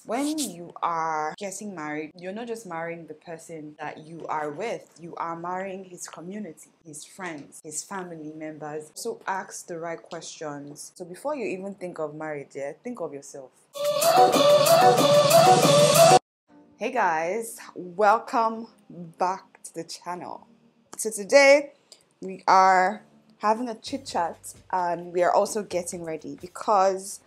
When you are getting married, you're not just marrying the person that you are with, you are marrying his community, his friends, his family members. So ask the right questions. So before you even think of marriage, think of yourself. Hey guys, welcome back to the channel. So today we are having a chit chat and we are also getting ready because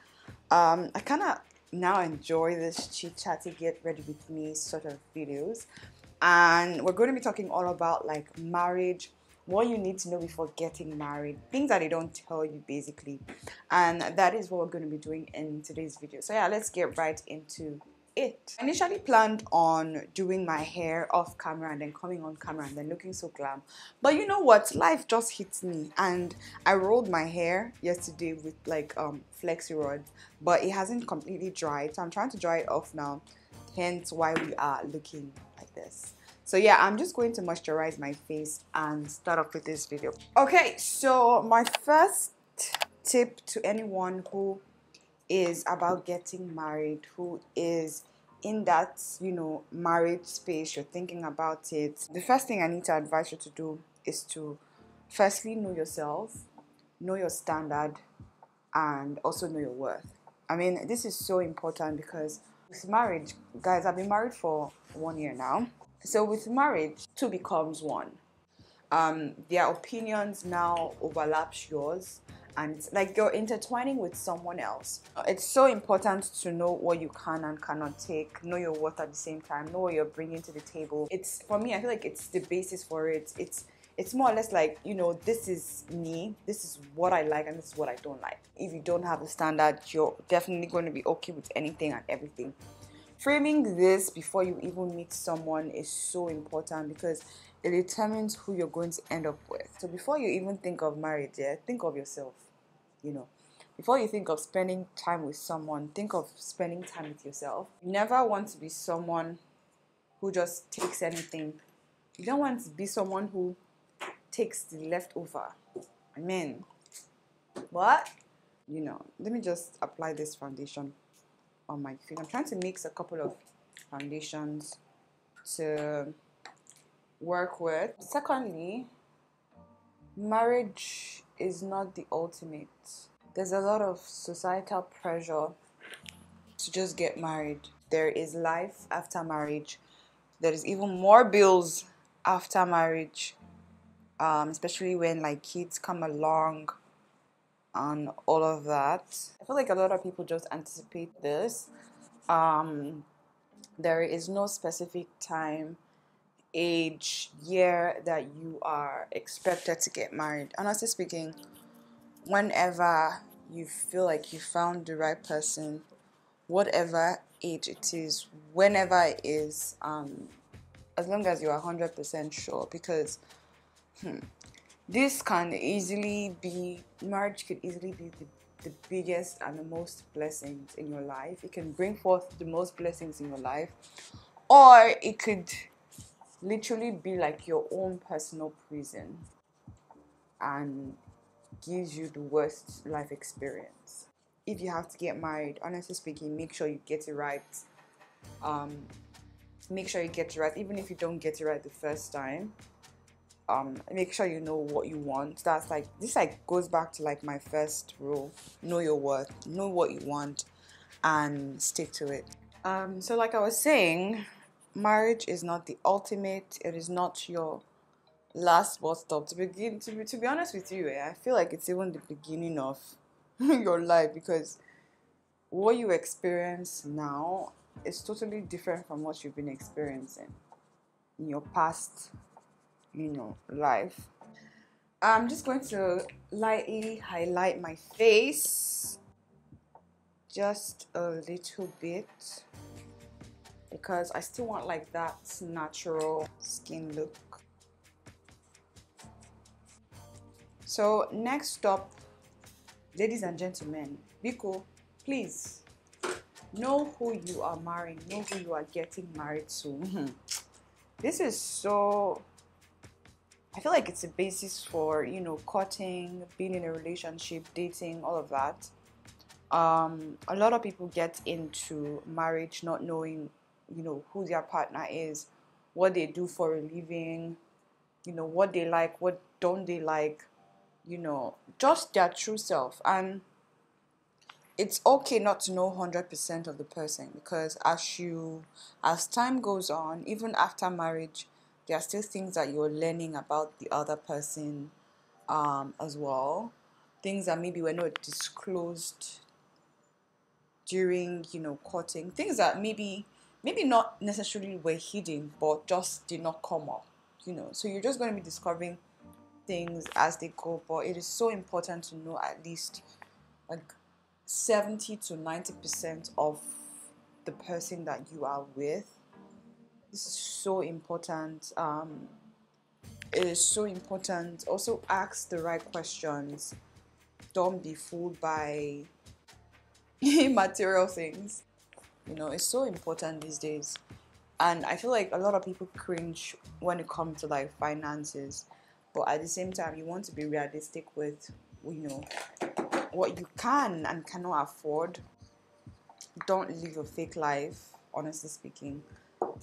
I kind of now enjoy this chit chatty get ready with me sort of videos, and we're going to be talking all about like marriage, what you need to know before getting married, things that they don't tell you basically, and that is what we're going to be doing in today's video. So yeah, let's get right into it. I initially planned on doing my hair off camera and then coming on camera and then looking so glam, but you know what, life just hits me and I rolled my hair yesterday with like flexi rods, but it hasn't completely dried, so I'm trying to dry it off now, hence why we are looking like this. So yeah, I'm just going to moisturize my face and start off with this video. Okay, so my first tip to anyone who is about getting married, who is in that, marriage space, you're thinking about it, the first thing I need to advise you to do is to firstly know yourself, know your standard, and also know your worth. I mean, this is so important because with marriage, guys, I've been married for 1 year now. So with marriage, two becomes one. Their opinions now overlaps yours, and it's like you're intertwining with someone else. It's so important to know what you can and cannot take, know your worth at the same time, know what you're bringing to the table. It's, for me, I feel like it's the basis for it. It's more or less like, this is me, this is what I like, and this is what I don't like. If you don't have a standard, you're definitely going to be okay with anything and everything. Framing this before you even meet someone is so important because it determines who you're going to end up with. So before you even think of marriage, think of yourself. Before you think of spending time with someone, think of spending time with yourself. You never want to be someone who just takes anything. You don't want to be someone who takes the leftover. I mean, what? Let me just apply this foundation on my feet. I'm trying to mix a couple of foundations to work with. Secondly, marriage is not the ultimate. There's a lot of societal pressure to just get married. There is life after marriage. There is even more bills after marriage, especially when like kids come along and all of that. I feel like a lot of people just anticipate this. There is no specific time, age, year that you are expected to get married. Honestly speaking, whenever you feel like you found the right person, whatever age it is, whenever it is, as long as you are 100% sure, because this can easily be, marriage could easily be the biggest and the most blessings in your life. It can bring forth the most blessings in your life, or it could literally be like your own personal prison and gives you the worst life experience. If you have to get married, honestly speaking, make sure you get it right. Make sure you get it right, even if you don't get it right the first time. Make sure you know what you want. That's like, this like goes back to like my first rule: know your worth, know what you want, and stick to it. So like I was saying, marriage is not the ultimate. It is not your last bus stop. To be honest with you, I feel like it's even the beginning of your life, because what you experience now is totally different from what you've been experiencing in your past, life. I'm just going to lightly highlight my face, just a little bit, because I still want like that natural skin look. So next up, ladies and gentlemen, Biko, please know who you are marrying, know who you are getting married to. This is so, I feel like it's a basis for, courting, being in a relationship, dating, all of that. A lot of people get into marriage not knowing, who their partner is, what they do for a living, what they like, what don't they like, just their true self. And it's okay not to know 100% of the person, because as time goes on, even after marriage, there are still things that you're learning about the other person, as well. Things that maybe were not disclosed during, courting. Things that maybe not necessarily were hidden, but just did not come up. So you're just going to be discovering things as they go. But it is so important to know at least like 70 to 90% of the person that you are with. This is so important. It is so important. Also, ask the right questions. Don't be fooled by material things. It's so important these days. And I feel like a lot of people cringe when it comes to like finances. But at the same time, you want to be realistic with, what you can and cannot afford. Don't live a fake life, honestly speaking.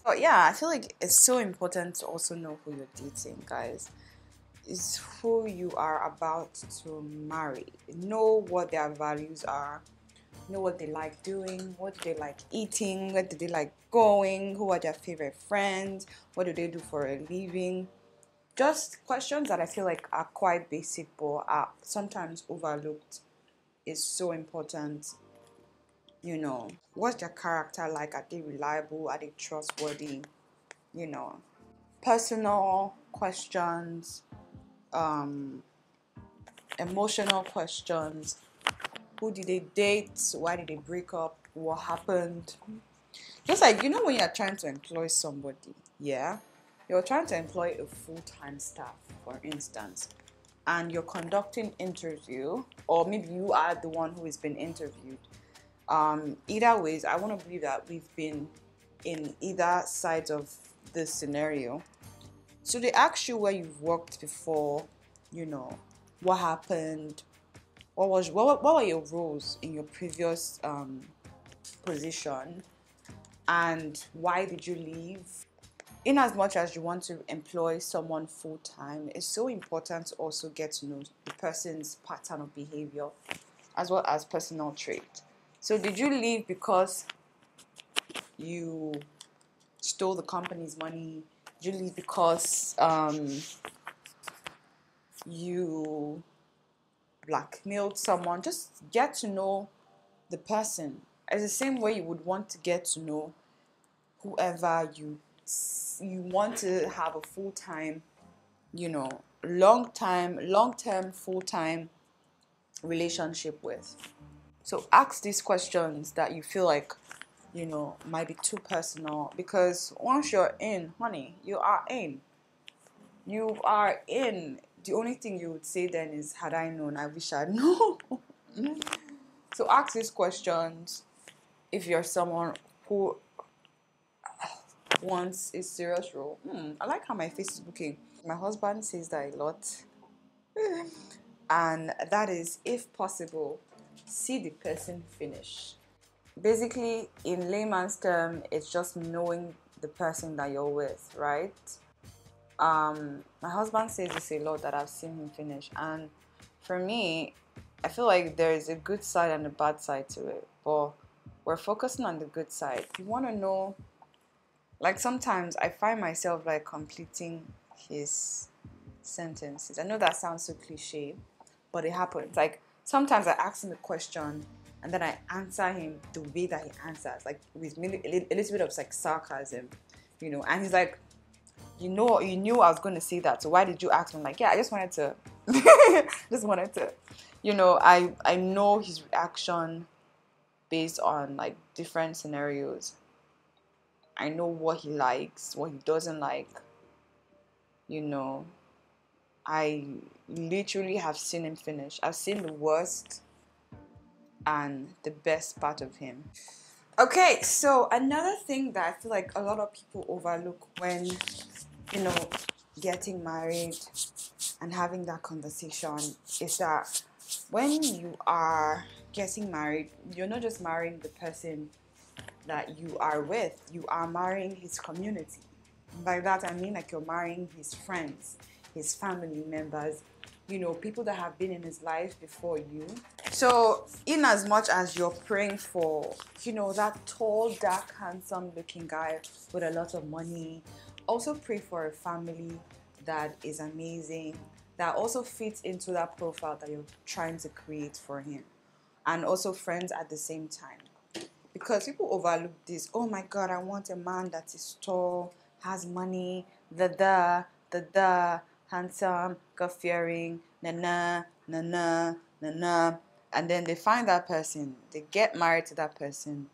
But yeah, I feel like it's so important to also know who you're dating, guys. It's who you are about to marry. Know what their values are. Know what they like doing, what do they like eating, where do they like going, who are their favorite friends, what do they do for a living. Just questions that I feel like are quite basic but are sometimes overlooked. Is so important. What's their character like? Are they reliable? Are they trustworthy? Personal questions, emotional questions. Who did they date? Why did they break up? What happened? Just like, when you're trying to employ somebody, yeah? You're trying to employ a full-time staff, for instance, and you're conducting interview, or maybe you are the one who has been interviewed. Either ways, I want to believe that we've been in either side of this scenario. So they ask you where you've worked before, what happened, what were your roles in your previous position, and why did you leave. In as much as you want to employ someone full-time, it's so important to also get to know the person's pattern of behavior as well as personal trait. So did you leave because you stole the company's money? Did you leave because you blackmailed someone? Just get to know the person. It's the same way you would want to get to know whoever you want to have a full-time, long-term, full-time relationship with. So ask these questions that you feel like, might be too personal, because once you're in, honey, you are in. You are in. The only thing you would say then is, had I known, I wish I'd known. So ask these questions if you're someone who wants a serious role. I like how my face is looking. My husband says that a lot. And that is, if possible, see the person finish. Basically, in layman's term, it's just knowing the person that you're with, right? My husband says this a lot, that I've seen him finish. And for me, I feel like there is a good side and a bad side to it. But we're focusing on the good side. You want to know, like sometimes I find myself like completing his sentences. I know that sounds so cliche, but it happens. Like sometimes I ask him a question and then I answer him the way that he answers, like with a little bit of like sarcasm, and he's like, you knew I was going to say that, so why did you ask me? I'm like, yeah, I just wanted to I know his reaction based on like different scenarios. I know what he likes, what he doesn't like. I literally have seen him finish. I've seen the worst and the best part of him. Okay, so another thing that I feel like a lot of people overlook when, getting married and having that conversation is that when you are getting married, you're not just marrying the person that you are with, you are marrying his community. By that I mean like you're marrying his friends, his family members, people that have been in his life before you. So in as much as you're praying for, that tall, dark, handsome looking guy with a lot of money, also pray for a family that is amazing, that also fits into that profile that you're trying to create for him, and also friends at the same time. Because people overlook this. Oh my God, I want a man that is tall, has money, handsome, God-fearing, na na. And then they find that person, they get married to that person,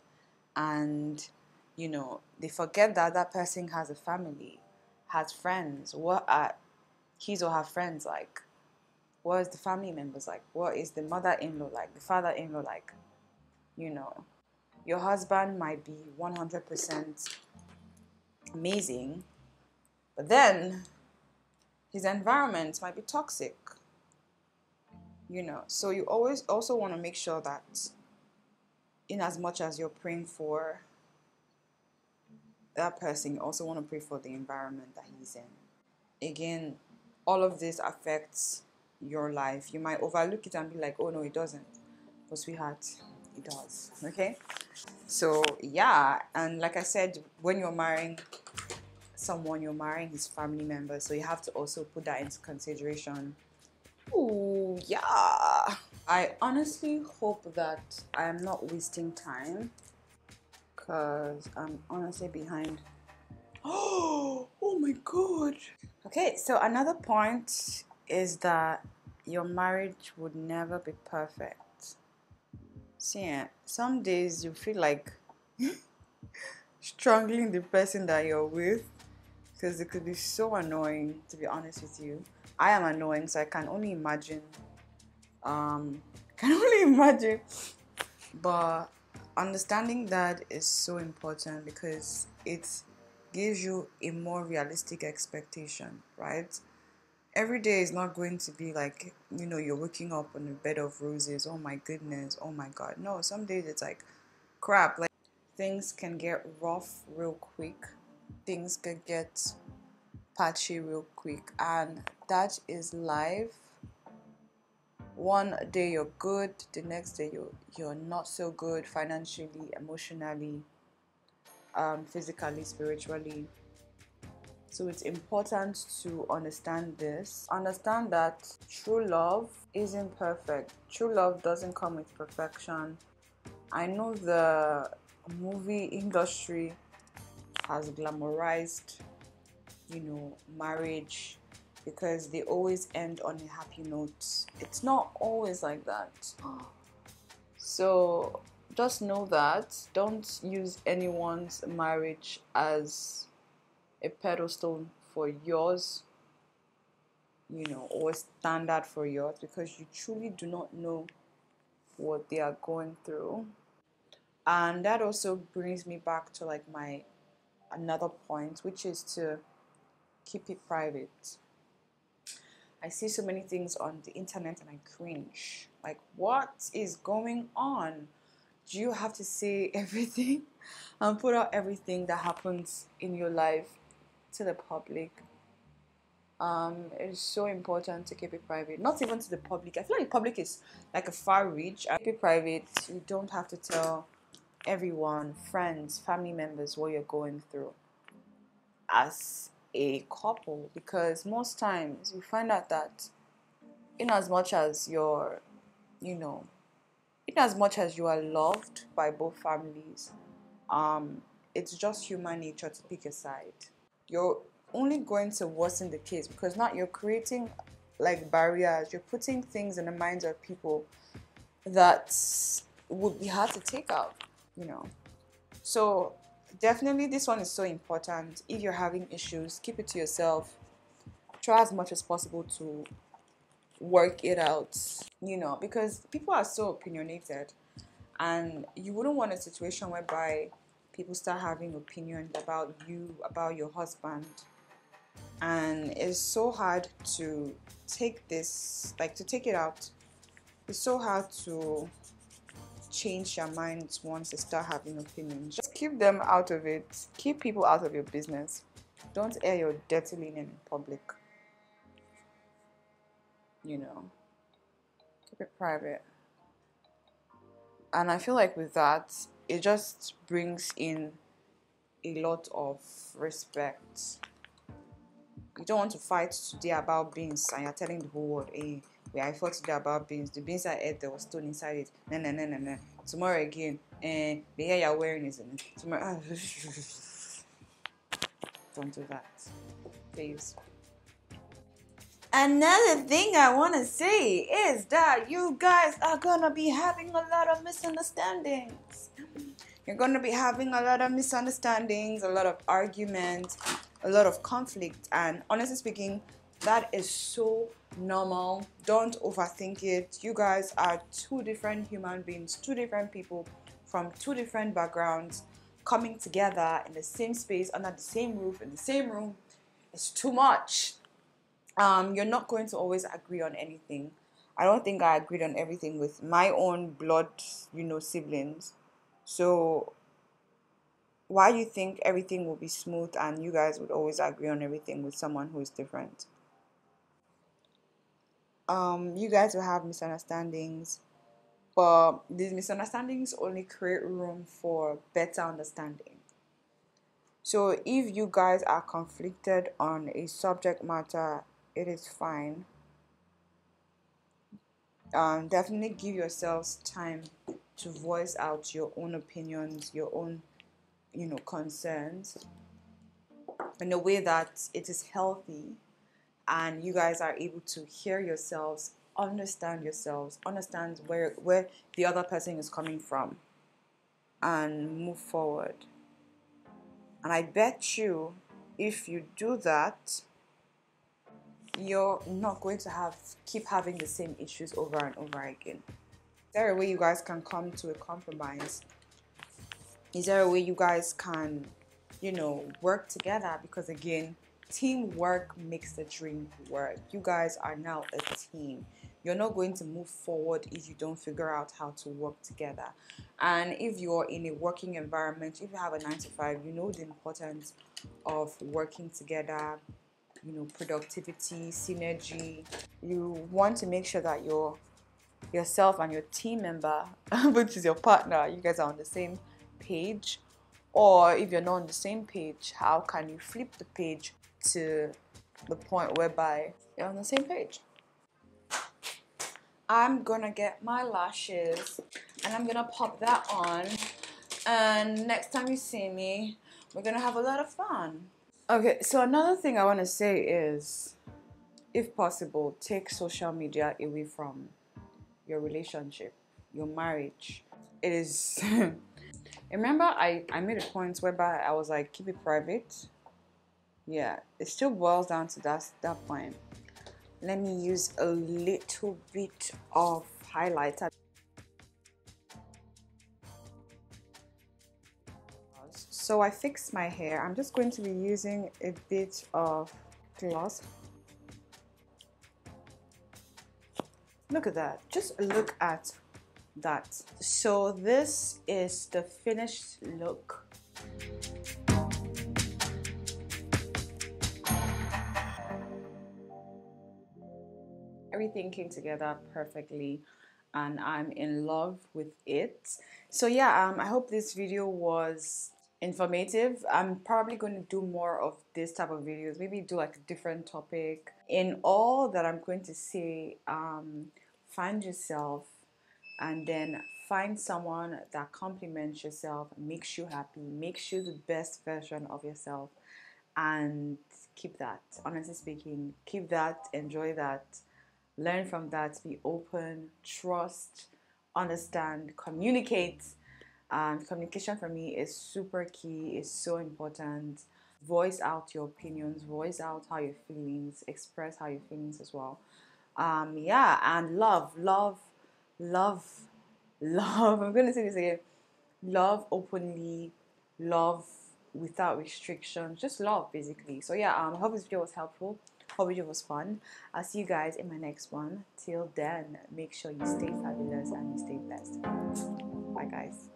and they forget that that person has a family, has friends. What are his or her friends like? What is the family members like? What is the mother-in-law like? The father-in-law like? Your husband might be 100% amazing, but then his environment might be toxic. So you always also want to make sure that in as much as you're praying for that person, you also want to pray for the environment that he's in. Again, all of this affects your life. You might overlook it and be like, oh no, it doesn't. But sweetheart, it does. Okay? So yeah, and like I said, when you're marrying someone, you're marrying his family members, so you have to also put that into consideration. Ooh, yeah. I honestly hope that I am not wasting time, because I'm honestly behind. Oh my God. Okay, so another point is that your marriage would never be perfect. See, some days you feel like strangling the person that you're with, because it could be so annoying, to be honest with you. I am annoying, so I can only imagine. But understanding that is so important, because it gives you a more realistic expectation, right? Every day is not going to be like, you're waking up on a bed of roses. Oh my goodness, oh my God. No, some days it's like crap. Like, things can get rough real quick. Things can get patchy real quick, and that is life. One day you're good, the next day you're not so good, financially, emotionally, physically, spiritually. So it's important to understand this. Understand that true love isn't perfect. True love doesn't come with perfection. I know the movie industry has glamorized, marriage, because they always end on a happy note. It's not always like that. So just know that. Don't use anyone's marriage as a pedestal for yours, or standard for yours, because you truly do not know what they are going through. And that also brings me back to like my another point, which is to keep it private. I see so many things on the internet and I cringe. Like, what is going on? Do you have to say everything and put out everything that happens in your life to the public? It's so important to keep it private. Not even to the public. I feel like the public is like a far reach. Keep it private. You don't have to tell everyone, friends, family members, what you're going through as a couple, because most times you find out that in as much as you're, in as much as you are loved by both families, it's just human nature to pick a side. You're only going to worsen the case, because now you're creating like barriers. You're putting things in the minds of people that would be hard to take out, So definitely this one is so important. If you're having issues, keep it to yourself. Try as much as possible to work it out, because people are so opinionated, and you wouldn't want a situation whereby people start having opinions about you, about your husband, and it's so hard to take this, like to take it out. It's so hard to change their minds once they start having opinions. Just keep them out of it. Keep people out of your business. Don't air your dirty linen in public. You know, keep it private. And I feel like with that, it just brings in a lot of respect. You don't want to fight today about beans and you're telling the whole world, hey, where I fought today about beans. The beans I ate, there was stone inside it. No. Tomorrow again, and the hair you're wearing is in it. Tomorrow, don't do that, please. Another thing I want to say is that you guys are gonna be having a lot of misunderstandings. You're gonna be having a lot of misunderstandings, a lot of arguments, a lot of conflict, and honestly speaking, that is so normal. Don't overthink it. You guys are two different human beings, two different people from two different backgrounds coming together in the same space, under the same roof, in the same room. It's too much. You're not going to always agree on anything. I don't think I agreed on everything with my own blood, siblings. So why do you think everything will be smooth and you guys would always agree on everything with someone who is different? You guys will have misunderstandings, but these misunderstandings only create room for better understanding. So if you guys are conflicted on a subject matter, it is fine. Definitely give yourselves time to voice out your own opinions, your own, concerns in a way that it is healthy and you guys are able to hear yourselves, understand where the other person is coming from and move forward. And I bet you if you do that, you're not going to keep having the same issues over and over again. Is there a way you guys can come to a compromise? Is there a way you guys can, work together? Because again, teamwork makes the dream work. You guys are now a team. You're not going to move forward if you don't figure out how to work together. And if you're in a working environment, if you have a 9-to-5, you know the importance of working together, productivity, synergy. You want to make sure that yourself and your team member, which is your partner, you guys are on the same page. Or if you're not on the same page, how can you flip the page to the point whereby you're on the same page? I'm gonna get my lashes and I'm gonna pop that on, and next time you see me, we're gonna have a lot of fun. Okay, so another thing I want to say is, if possible, take social media away from your relationship, your marriage. It is remember I made a point whereby I was like, keep it private. Yeah, it still boils down to that point. Let me use a little bit of highlighter. So I fixed my hair. I'm just going to be using a bit of gloss. Look at that. Just look at that. So this is the finished look. Everything came together perfectly and I'm in love with it. So yeah, I hope this video was informative. I'm probably going to do more of this type of videos, maybe do like a different topic. In all that I'm going to say, find yourself and then find someone that compliments yourself, makes you happy, makes you the best version of yourself, and keep that. Honestly speaking, keep that, enjoy that, learn from that, be open, trust, understand, communicate. Communication for me is super key, is so important. Voice out your opinions, voice out how you're feeling, express how you're feeling as well. Yeah, and love. I'm gonna say this again. Love openly, love without restrictions, just love basically. So yeah, I hope this video was helpful. Hope video was fun. I'll see you guys in my next one. Till then, make sure you stay fabulous and you stay blessed. guys.